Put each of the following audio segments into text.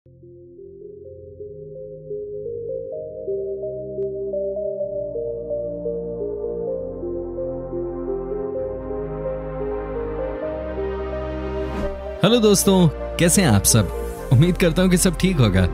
Hello दोस्तों, कैसे हैं आप सब। उम्मीद करता हूँ कि सब ठीक होगा।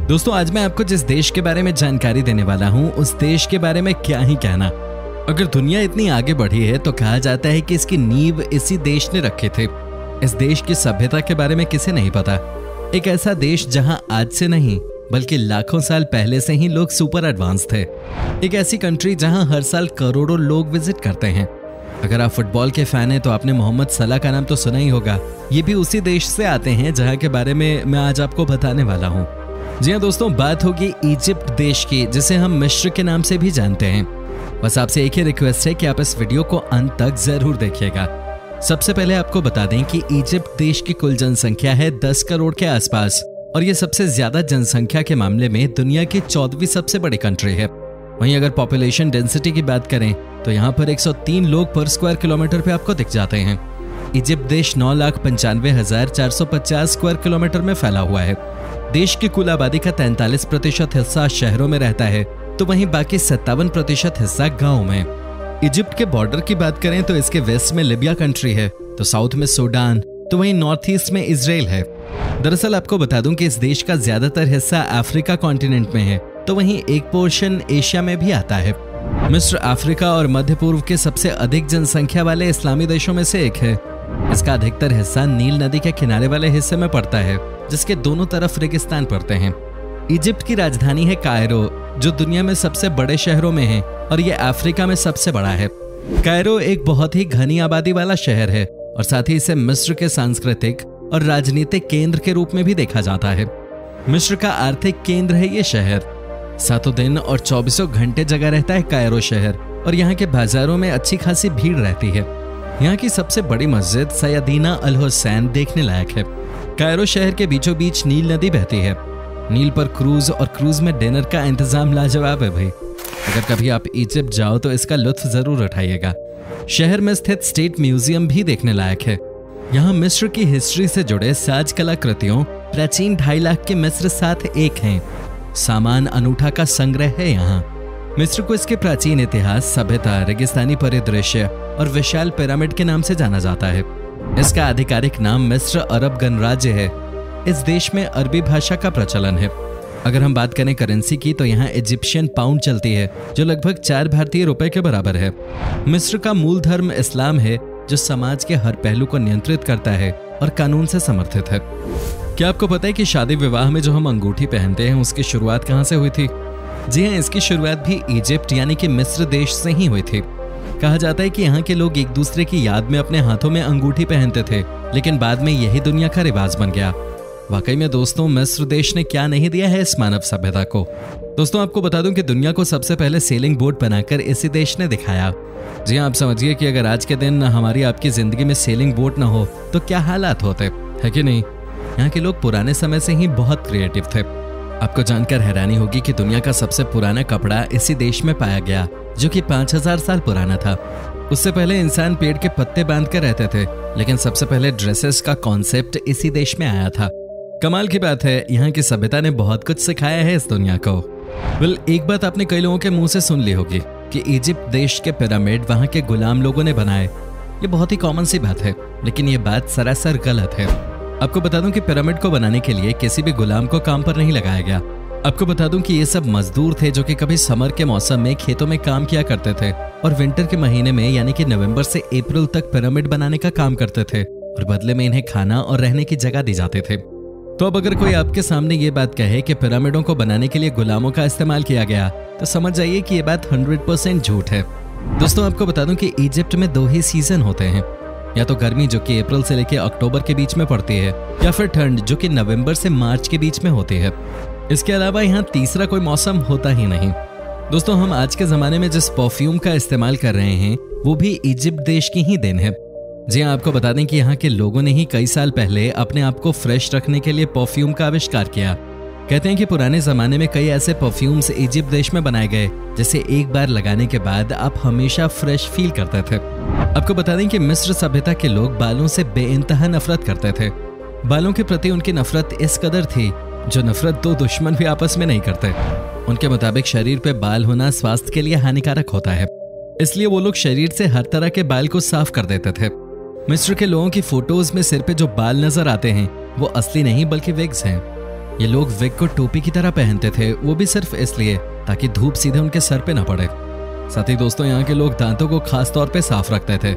दोस्तों, आज मैं आपको जिस देश के बारे में जानकारी देने वाला हूँ उस देश के बारे में क्या ही कहना। अगर दुनिया इतनी आगे बढ़ी है तो कहा जाता है कि इसकी नींव इसी देश ने रखे थे। इस देश की सभ्यता के बारे में किसे नहीं पता। एक ऐसा देश जहाँ आज से नहीं बल्कि लाखों साल पहले से ही लोग सुपर एडवांस थे। एक ऐसी कंट्री जहाँ हर साल करोड़ों लोग विजिट करते हैं। अगर आप फुटबॉल के फैन हैं तो आपने मोहम्मद सलाह का नाम तो सुना ही होगा। ये भी उसी देश से आते हैं जहां के बारे में मैं आज आपको बताने वाला हूं। जी हां दोस्तों, बात होगी इजिप्ट देश की, जिसे हम मिस्र के नाम से भी जानते हैं। बस आपसे एक ही रिक्वेस्ट है कि आप इस वीडियो को अंत तक जरूर देखिएगा। सबसे पहले आपको बता दें कि इजिप्ट देश की कुल जनसंख्या है 10 करोड़ के आसपास और ये सबसे ज्यादा जनसंख्या के मामले में दुनिया की 14वीं सबसे बड़ी कंट्री है। वहीं अगर पॉपुलेशन डेंसिटी की बात करें तो यहाँ पर 103 लोग पर स्क्वायर किलोमीटर पे आपको दिख जाते हैं। इजिप्ट देश 9,95,450 स्क्वायर किलोमीटर में फैला हुआ है। देश की कुल आबादी का 43% हिस्सा शहरों में रहता है तो वहीं बाकी 57% हिस्सा गाँव में। इजिप्ट के बॉर्डर की बात करें तो इसके वेस्ट में लिबिया कंट्री है, तो साउथ में सूडान, तो वहीं नॉर्थ ईस्ट में इजराइल है। दरअसल आपको बता दूं कि इस देश का ज्यादातर हिस्सा अफ्रीका कॉन्टिनेंट में है, तो वहीं एक पोर्शन एशिया में भी आता है। मिस्र अफ्रीका और मध्य पूर्व के सबसे अधिक जनसंख्या वाले इस्लामी देशों में से एक है। इसका अधिकतर हिस्सा नील नदी के किनारे वाले हिस्से में पड़ता है, जिसके दोनों तरफ रेगिस्तान पड़ते हैं। इजिप्ट की राजधानी है कायरो, जो दुनिया में सबसे बड़े शहरों में है और ये अफ्रीका में सबसे बड़ा है। कायरो एक बहुत ही घनी आबादी वाला शहर है और साथ ही इसे मिस्र के सांस्कृतिक और राजनीतिक केंद्र के रूप में भी देखा जाता है। मिस्र का आर्थिक केंद्र है ये शहर। सातों दिन और 24 घंटे जगह रहता है कायरो शहर और यहाँ के बाजारों में अच्छी खासी भीड़ रहती है। यहाँ की सबसे बड़ी मस्जिद सैयदीना अल हुसैन देखने लायक है। कायरो शहर के बीचों बीच नील नदी बहती है। नील पर क्रूज और क्रूज में डिनर का इंतजाम लाजवाब है भाई। अगर कभी आप इजिप्ट जाओ तो इसका लुत्फ जरूर उठाइएगा। शहर में स्थित स्टेट म्यूजियम भी देखने लायक है। यहाँ मिस्र की हिस्ट्री से जुड़े साज कलाकृतियों प्राचीन 2.5 लाख के मिस्र साथ एक हैं। सामान अनूठा का संग्रह है यहाँ। मिस्र को इसके प्राचीन इतिहास, सभ्यता, रेगिस्तानी परिदृश्य और विशाल पिरामिड के नाम से जाना जाता है। इसका आधिकारिक नाम मिस्र अरब गणराज्य है। इस देश में अरबी भाषा का प्रचलन है। अगर हम बात करें करेंसी की तो यहाँ इजिप्शियन पाउंड चलती है, जो लगभग 4 भारतीय रुपए के बराबर है। मिस्र का मूल धर्म इस्लाम है, जो समाज के हर पहलू को नियंत्रित करता है और कानून से समर्थित है। क्या आपको पता है कि शादी विवाह में जो हम अंगूठी पहनते हैं उसकी शुरुआत कहाँ से हुई थी? जी हाँ, इसकी शुरुआत भी इजिप्ट यानी कि मिस्र देश से ही हुई थी। कहा जाता है कि यहाँ के लोग एक दूसरे की याद में अपने हाथों में अंगूठी पहनते थे, लेकिन बाद में यही दुनिया का रिवाज बन गया। वाकई में दोस्तों, मिस्र देश ने क्या नहीं दिया है इस मानव सभ्यता को। दोस्तों, आपको बता दूं कि दुनिया को सबसे पहले सेलिंग बोट बनाकर इसी देश ने दिखाया। जी हाँ, आप समझिए कि अगर आज के दिन हमारी आपकी जिंदगी में सेलिंग बोट ना हो तो क्या हालात होते, है कि नहीं। यहाँ के लोग पुराने समय से ही बहुत क्रिएटिव थे। आपको जानकर हैरानी होगी कि दुनिया का सबसे पुराना कपड़ा इसी देश में पाया गया, जो कि 5000 साल पुराना था। उससे पहले इंसान पेड़ के पत्ते बांध कर रहते थे, लेकिन सबसे पहले ड्रेसेस का कॉन्सेप्ट इसी देश में आया था। कमाल की बात है, यहाँ की सभ्यता ने बहुत कुछ सिखाया है इस दुनिया को। एक बात आपने कई लोगों के मुंह से सुन ली होगी कि इजिप्ट देश के पिरामिड वहाँ के गुलाम लोगों ने बनाए। ये बहुत ही कॉमन सी बात है, लेकिन ये बात सरासर गलत है। आपको बता दूं कि पिरामिड को बनाने के लिए किसी भी गुलाम को काम पर नहीं लगाया गया। आपको बता दूं कि ये सब मजदूर थे जो कि कभी समर के मौसम में खेतों में काम किया करते थे और विंटर के महीने में यानी कि नवंबर से अप्रैल तक पिरामिड बनाने का काम करते थे और बदले में इन्हें खाना और रहने की जगह दी जाती थी। तो अब अगर कोई आपके सामने ये बात कहे कि पिरामिडों को बनाने के लिए गुलामों का इस्तेमाल किया गया, तो समझ जाइए कि ये बात 100% झूठ है। दोस्तों, आपको बता दूं कि इजिप्ट में 2 ही सीजन होते हैं, या तो गर्मी जो कि अप्रैल से लेकर अक्टूबर के बीच में पड़ती है, या फिर ठंड जो कि नवंबर से मार्च के बीच में होती है। इसके अलावा यहाँ तीसरा कोई मौसम होता ही नहीं। दोस्तों, हम आज के जमाने में जिस परफ्यूम का इस्तेमाल कर रहे हैं वो भी इजिप्ट देश की ही देन है। जी हाँ, आपको बता दें कि यहाँ के लोगों ने ही कई साल पहले अपने आप को फ्रेश रखने के लिए परफ्यूम का आविष्कार किया। कहते हैं कि पुराने जमाने में कई ऐसे परफ्यूम्स इजिप्ट देश में बनाए गए जिसे एक बार लगाने के बाद आप हमेशा फ्रेश फील करते थे। आपको बता दें कि मिस्र सभ्यता के लोग बालों से बेइंतहा नफरत करते थे। बालों के प्रति उनकी नफरत इस कदर थी जो नफरत दो दुश्मन भी आपस में नहीं करते। उनके मुताबिक शरीर पे बाल होना स्वास्थ्य के लिए हानिकारक होता है, इसलिए वो लोग शरीर से हर तरह के बाल को साफ कर देते थे। मिस्र के लोगों की फोटोज में सिर पे जो बाल नजर आते हैं वो असली नहीं बल्कि विग्स हैं। ये लोग विग को टोपी की तरह पहनते थे, वो भी सिर्फ इसलिए ताकि धूप सीधे उनके सर पे ना पड़े। साथ ही दोस्तों, यहाँ के लोग दांतों को खास तौर पे साफ रखते थे।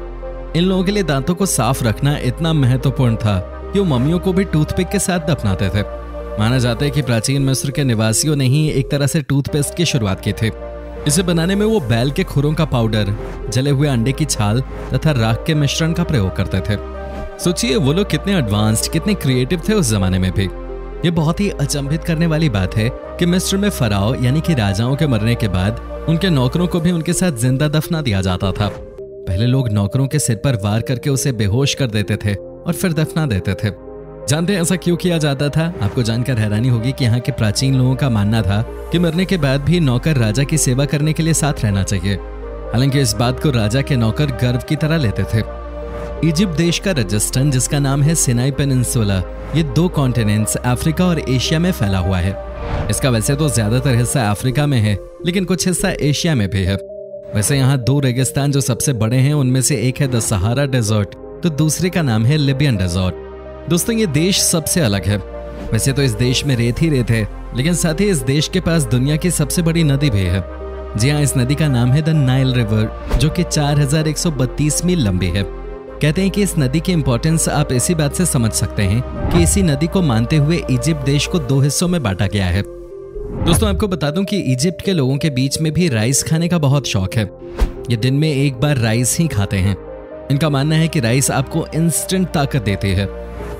इन लोगों के लिए दांतों को साफ रखना इतना महत्वपूर्ण था कि वो मम्मियों को भी टूथपिक के साथ दफनाते थे। माना जाता है कि प्राचीन मिस्र के निवासियों ने ही एक तरह से टूथपेस्ट की शुरुआत की थी। इसे बनाने में वो बैल के खुरों का पाउडर, जले हुए अंडे की छाल तथा राख के मिश्रण का प्रयोग करते थे। सोचिए वो लोग कितने एडवांस्ड, कितने क्रिएटिव थे उस जमाने में भी। ये बहुत ही अचंभित करने वाली बात है कि मिस्र में फराओ यानी कि राजाओं के मरने के बाद उनके नौकरों को भी उनके साथ जिंदा दफना दिया जाता था। पहले लोग नौकरों के सिर पर वार करके उसे बेहोश कर देते थे और फिर दफना देते थे। जानते हैं ऐसा क्यों किया जाता था? आपको जानकर हैरानी होगी कि यहाँ के प्राचीन लोगों का मानना था कि मरने के बाद भी नौकर राजा की सेवा करने के लिए साथ रहना चाहिए। हालांकि इस बात को राजा के नौकर गर्व की तरह लेते थे। इजिप्ट देश का रजिस्टन, जिसका नाम है सिनाई पेनिनसुला, ये 2 कॉन्टिनेंट्स अफ्रीका और एशिया में फैला हुआ है। इसका वैसे तो ज्यादातर हिस्सा अफ्रीका में है, लेकिन कुछ हिस्सा एशिया में भी है। वैसे यहाँ 2 रेगिस्तान जो सबसे बड़े हैं, उनमें से एक है द सहारा डेजर्ट, तो दूसरे का नाम है लिबियन डेजर्ट। दोस्तों, ये देश सबसे अलग है। वैसे तो इस देश में रेत ही रेत है, लेकिन साथ ही इस देश के पास दुनिया की सबसे बड़ी नदी भी है। जी हाँ, इस नदी का नाम है द नाइल रिवर, जो कि 4132 मील लंबी है। कहते हैं कि इस नदी की इंपॉर्टेंस आप इसी बात से समझ सकते हैं कि इसी नदी को मानते हुए इजिप्ट देश को 2 हिस्सों में बांटा गया है। दोस्तों, आपको बता दूं कि इजिप्ट के लोगों के बीच में भी राइस खाने का बहुत शौक है। ये दिन में एक बार राइस ही खाते हैं। इनका मानना है कि राइस आपको इंस्टेंट ताकत देती है।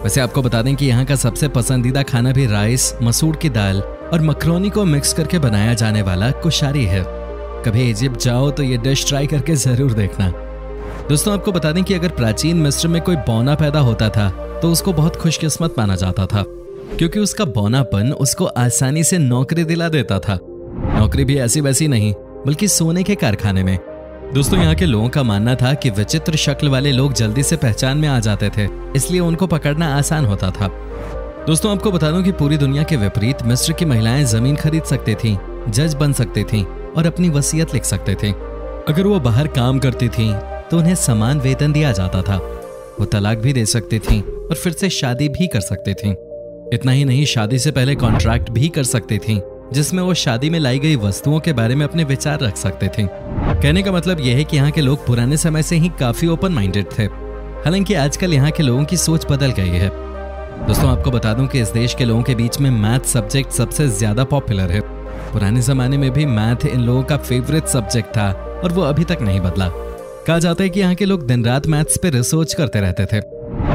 वैसे आपको बता दें कि यहाँ का सबसे पसंदीदा खाना भी राइस, मसूर की दाल और मकरोनी को मिक्स करके बनाया जाने वाला कुशारी है। कभी इजिप्ट जाओ तो ये डिश ट्राई करके जरूर देखना। दोस्तों, आपको बता दें कि अगर प्राचीन मिस्र में कोई बौना पैदा होता था तो उसको बहुत खुशकिस्मत माना जाता था, क्योंकि उसका बौनापन उसको आसानी से नौकरी दिला देता था। नौकरी भी ऐसी वैसी नहीं, बल्कि सोने के कारखाने में। दोस्तों, यहाँ के लोगों का मानना था कि विचित्र शक्ल वाले लोग जल्दी से पहचान में आ जाते थे, इसलिए उनको पकड़ना आसान होता था। दोस्तों, आपको बता दूं कि पूरी दुनिया के विपरीत मिस्र की महिलाएं जमीन खरीद सकती थीं, जज बन सकती थीं और अपनी वसीयत लिख सकते थे। अगर वो बाहर काम करती थीं तो उन्हें समान वेतन दिया जाता था। वो तलाक भी दे सकती थीं और फिर से शादी भी कर सकती थीं। इतना ही नहीं, शादी से पहले कॉन्ट्रैक्ट भी कर सकती थीं, जिसमें वो शादी में लाई गई वस्तुओं के बारे में अपने विचार रख सकते थे। कहने का मतलब यह है कि यहाँ के लोग पुराने समय से ही काफी ओपन माइंडेड थे। हालांकि आजकल यहाँ के लोगों की सोच बदल गई है। दोस्तों, आपको बता दूं कि इस देश के लोगों के बीच में मैथ सब्जेक्ट सबसे ज्यादा पॉपुलर है। पुराने जमाने में भी मैथ इन लोगों का फेवरेट सब्जेक्ट था और वो अभी तक नहीं बदला। कहा जाता है कि यहाँ के लोग दिन रात मैथ्स पे रिसर्च करते रहते थे।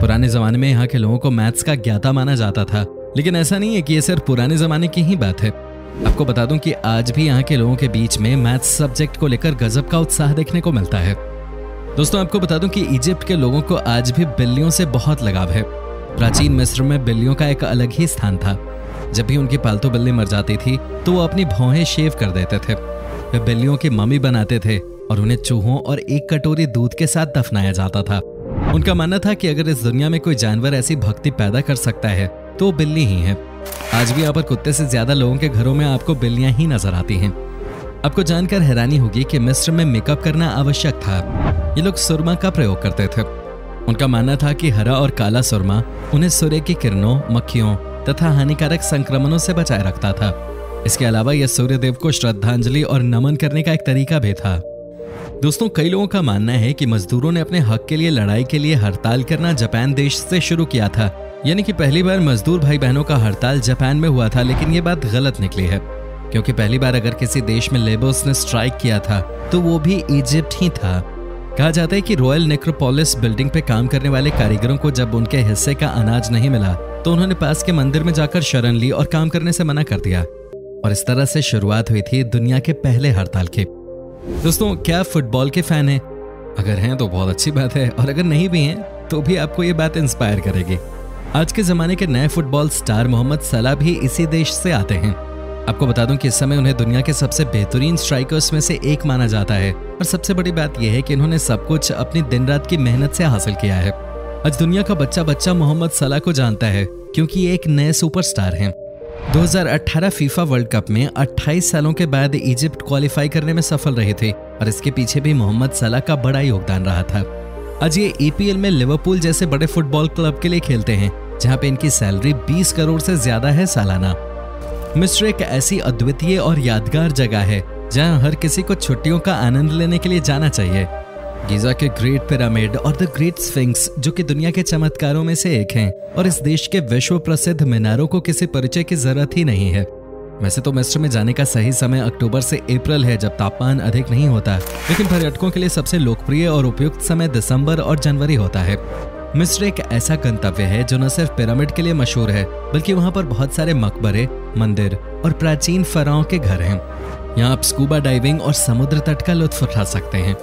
पुराने जमाने में यहाँ के लोगों को मैथ्स का ज्ञाता माना जाता था, लेकिन ऐसा नहीं है कि ये सिर्फ पुराने जमाने की ही बात है। आपको बता दूं कि आज भी यहाँ के लोगों के बीच में मैथ्स सब्जेक्ट को लेकर गजब का उत्साह देखने को मिलता है। दोस्तों, आपको बता दूं कि इजिप्ट के लोगों को आज भी बिल्लियों से बहुत लगाव है। प्राचीन मिस्र में बिल्लियों का एक अलग ही स्थान था। जब भी उनकी पालतू बिल्ली मर जाती थी तो वो अपनी भौहें शेव कर देते थे। वे बिल्लियों की मम्मी बनाते थे और उन्हें चूहों और एक कटोरी दूध के साथ दफनाया जाता था। उनका मानना था कि अगर इस दुनिया में कोई जानवर ऐसी भक्ति पैदा कर सकता है तो बिल्ली ही है। आज भी यहाँ पर कुत्ते से ज्यादा लोगों के घरों में आपको बिल्लियां ही नजर आती हैं। आपको जानकर हैरानी होगी कि मिस्र में मेकअप करना आवश्यक था। ये लोग सुरमा का प्रयोग करते थे। उनका मानना था कि हरा और काला सुरमा उन्हें सूर्य की किरणों, मक्खियों तथा हानिकारक संक्रमणों से बचाए रखता था। इसके अलावा यह सूर्यदेव को श्रद्धांजलि और नमन करने का एक तरीका भी था। दोस्तों, कई लोगों का मानना है कि मजदूरों ने अपने हक के लिए लड़ाई के लिए हड़ताल करना जापान देश से शुरू किया था। यानी कि पहली बार मजदूर भाई बहनों का हड़ताल जापान में हुआ था, लेकिन ये बात गलत निकली है, क्योंकि पहली बार अगर किसी देश में लेबर्स ने स्ट्राइक किया था तो वो भी इजिप्ट ही था। कहा जाता है कि रॉयल नेक्रोपोलिस बिल्डिंग पे काम करने वाले कारीगरों को जब उनके हिस्से का अनाज नहीं मिला तो उन्होंने पास के मंदिर में जाकर शरण ली और काम करने से मना कर दिया, और इस तरह से शुरुआत हुई थी दुनिया के पहले हड़ताल की। दोस्तों, क्या फुटबॉल के फैन हैं? अगर हैं तो बहुत अच्छी बात है, और अगर नहीं भी हैं तो भी आपको ये बात इंस्पायर करेगी। आज के जमाने के नए फुटबॉल स्टार मोहम्मद सलाह भी इसी देश से आते हैं। आपको बता दूं कि इस समय उन्हें दुनिया के सबसे बेहतरीन स्ट्राइकर्स में से एक माना जाता है, और सबसे बड़ी बात यह है कि इन्होंने सब कुछ अपनी दिन रात की मेहनत से हासिल किया है। आज दुनिया का बच्चा बच्चा मोहम्मद सलाह को जानता है, क्योंकि ये एक नए सुपरस्टार हैं। 2018 फीफा वर्ल्ड कप में 28 सालों के बाद इजिप्ट क्वालिफाई करने में सफल रहे थे और इसके पीछे भी मोहम्मद सलाह का बड़ा योगदान रहा था। आज ये EPL में लिवरपूल जैसे बड़े फुटबॉल क्लब के लिए खेलते हैं, जहां पे इनकी सैलरी 20 करोड़ से ज्यादा है सालाना। मिस्र एक ऐसी अद्वितीय और यादगार जगह है जहां हर किसी को छुट्टियों का आनंद लेने के लिए जाना चाहिए। गीजा के ग्रेट पिरामिड और द ग्रेट स्फिंक्स जो कि दुनिया के चमत्कारों में से एक हैं, और इस देश के विश्व प्रसिद्ध मीनारों को किसी परिचय की जरूरत ही नहीं है। वैसे तो मिस्र में जाने का सही समय अक्टूबर से अप्रैल है, जब तापमान अधिक नहीं होता, लेकिन पर्यटकों के लिए सबसे लोकप्रिय और उपयुक्त समय दिसंबर और जनवरी होता है। मिस्र एक ऐसा गंतव्य है जो न सिर्फ पिरामिड के लिए मशहूर है, बल्कि वहाँ पर बहुत सारे मकबरे, मंदिर और प्राचीन फराओं के घर हैं। यहाँ आप स्कूबा डाइविंग और समुद्र तट का लुत्फ उठा सकते हैं।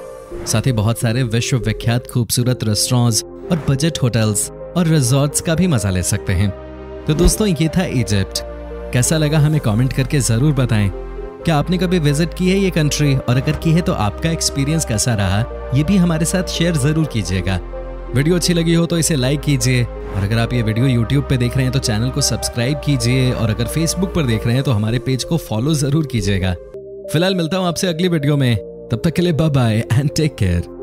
साथ ही बहुत सारे विश्व विख्यात खूबसूरत रेस्टोरेंट्स और बजट होटल्स और रिजॉर्ट्स का भी मजा ले सकते हैं। तो दोस्तों, ये था इजिप्ट। कैसा लगा हमें कमेंट करके जरूर बताएं। क्या आपने कभी विजिट की है ये कंट्री, और अगर की है तो आपका एक्सपीरियंस कैसा रहा, ये भी हमारे साथ शेयर जरूर कीजिएगा। वीडियो अच्छी लगी हो तो इसे लाइक कीजिए, और अगर आप ये वीडियो यूट्यूब पे देख रहे हैं तो चैनल को सब्सक्राइब कीजिए, और अगर फेसबुक पर देख रहे हैं तो हमारे पेज को फॉलो जरूर कीजिएगा। फिलहाल मिलता हूं आपसे अगली वीडियो में, तब तक के लिए bye bye and take care.